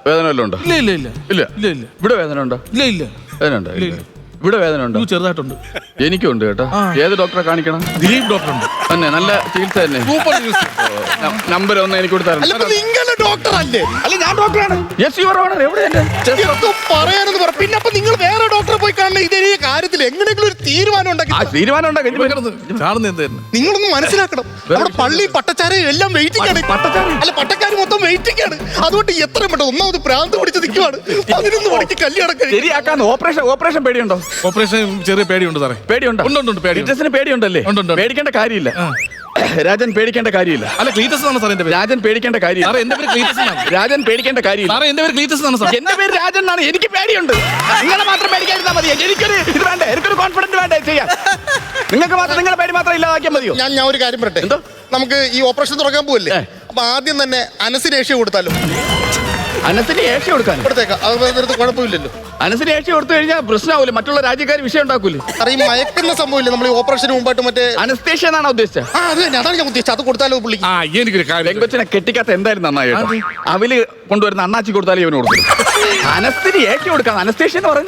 വേദന വല്ലതും ഉണ്ടോ? ഇല്ല ഇല്ല ഇല്ല ഇല്ല ഇല്ല ഇല്ല ഇവിടെ വേദന ഉണ്ടോ? ഇല്ല ഇല്ല വേദന ഉണ്ടോ? ഇവിടെ വേദന ഉണ്ടോ? ചെറുതായിട്ടുണ്ട്. എനിക്കും ഉണ്ട് കേട്ടോ. ഏത് ഡോക്ടറെ കാണിക്കണം? ദിലീപ് ഡോക്ടറുണ്ട്. തന്നെ നല്ല ചികിത്സ തന്നെ. സൂപ്പർ ചികിത്സ. നമ്പർ ഒന്ന് എനിക്ക് കൊടുത്തായിരുന്നു. നിങ്ങളെ ഡോക്ടർ അല്ലേ? അല്ല ഞാൻ ഡോക്ടറാണ്. Yes your honour. എവിടെ പറയാനെന്ന് പറ. പിന്നെ അപ്പൊ നിങ്ങൾ വേറെ ഡോക്ടറെ പോയി കാണണം. ഇതേ കാര്യത്തിൽ എങ്ങനെയെങ്കിലും ഒരു തീരുമാനം ഉണ്ടാക്കി. തീരുമാനം ഉണ്ടാക്കി ചാടുന്ന എന്തായിരുന്നു? നിങ്ങളൊന്ന് മനസ്സിലാക്കണം. അവിടെ പള്ളി പട്ടച്ചാര എല്ലാം വെയിറ്റിംഗ് ആണ്. അല്ല പട്ടക്കാർ മൊത്തം വെയിറ്റിംഗ് ആണ്. അതുകൊണ്ട് എത്രയും പെട്ടെന്ന് ഒന്നാമത് ഭ്രാന്ത് പിടിച്ച് നിൽക്കുവാണ്. 11 മണിക്ക് കല്യാണം ശരിയാക്കാൻ ഓപ്പറേഷൻ പേടിയുണ്ടോ? ഓപ്പറേഷൻ ചെറിയ പേടിയുണ്ട് സാറേ. പേടിയുണ്ടോ? ഉണ്ട് പേടി. പേടിയുണ്ടല്ലേ? പേടിക്കേണ്ട കാര്യമില്ല. രാജൻ പേടിക്കേണ്ട കാര്യമില്ല. അല്ല ക്ലീറ്റസ് ആണ് സാർ എന്റെ പേര്. രാജൻ പേടിക്കേണ്ട കാര്യമില്ല. സാറേ എന്റെ പേര് ക്ലീറ്റസ് ആണ്. രാജൻ പേടിക്കേണ്ട കാര്യമില്ല. സാറേ എന്റെ പേര് ക്ലീറ്റസ് ആണ് സാർ. എന്റെ പേര് രാജൻ എന്നാണ്. എനിക്ക് പേടിയുണ്ട്. നിങ്ങളെ മാത്രം പേടിക്കാതിരുന്നാ മതിയോ? എനിക്കൊരു ഇത് വേണ്ടേ? എനിക്കൊരു കോൺഫിഡൻസ് വേണ്ടേ ചെയ്യാൻ? നിങ്ങൾക്ക് മാത്രം നിങ്ങളുടെ പേടി മാത്രം ഇല്ലാതാക്കിയാൽ മതിയോ? ഞാൻ ഒരു കാര്യം പറയട്ടെ. എന്തോ? നമുക്ക് ഈ ഓപ്പറേഷൻ തുടങ്ങാൻ പോവല്ലേ? അപ്പൊ ആദ്യം തന്നെ അനസിനേഷ്യ കൊടുത്താലോ? അനസിന് ഏഷ്യ കൊടുക്കാൻ കൊടുത്തേക്കാം. അത് കുഴപ്പമില്ലല്ലോ. അനസിന് ഏഷ്യ കൊടുത്തു കഴിഞ്ഞാൽ പ്രശ്നമാവില്ല. മറ്റുള്ള രാജ്യക്കാർ വിഷയം ഉണ്ടാക്കൂലേ? അറിയും മയക്കുന്ന സംഭവമില്ല. നമ്മൾ ഈ ഓപ്പറേഷന് മുമ്പായിട്ട് മറ്റേ അനസ്തേഷ്യ എന്നാണോ ഉദ്ദേശിച്ചത്? അത് തന്നെ അതാണ് ഞാൻ ഉദ്ദേശിച്ചത്. അത് കൊടുത്താലോ പുള്ളി? എനിക്കൊരു കാര്യം. പെങ്കൊച്ചിനെ കെട്ടിക്കാത്ത എന്തായാലും നന്നായി കേട്ടോ. അവല് കൊണ്ടുവരുന്ന അണ്ണാച്ചി കൊടുത്താലേ ഇവന് കൊടുക്കും. അനസ്തിന് ഏഷ്യ കൊടുക്കാം. അനസ്തേഷ്യ എന്ന് പറഞ്ഞാൽ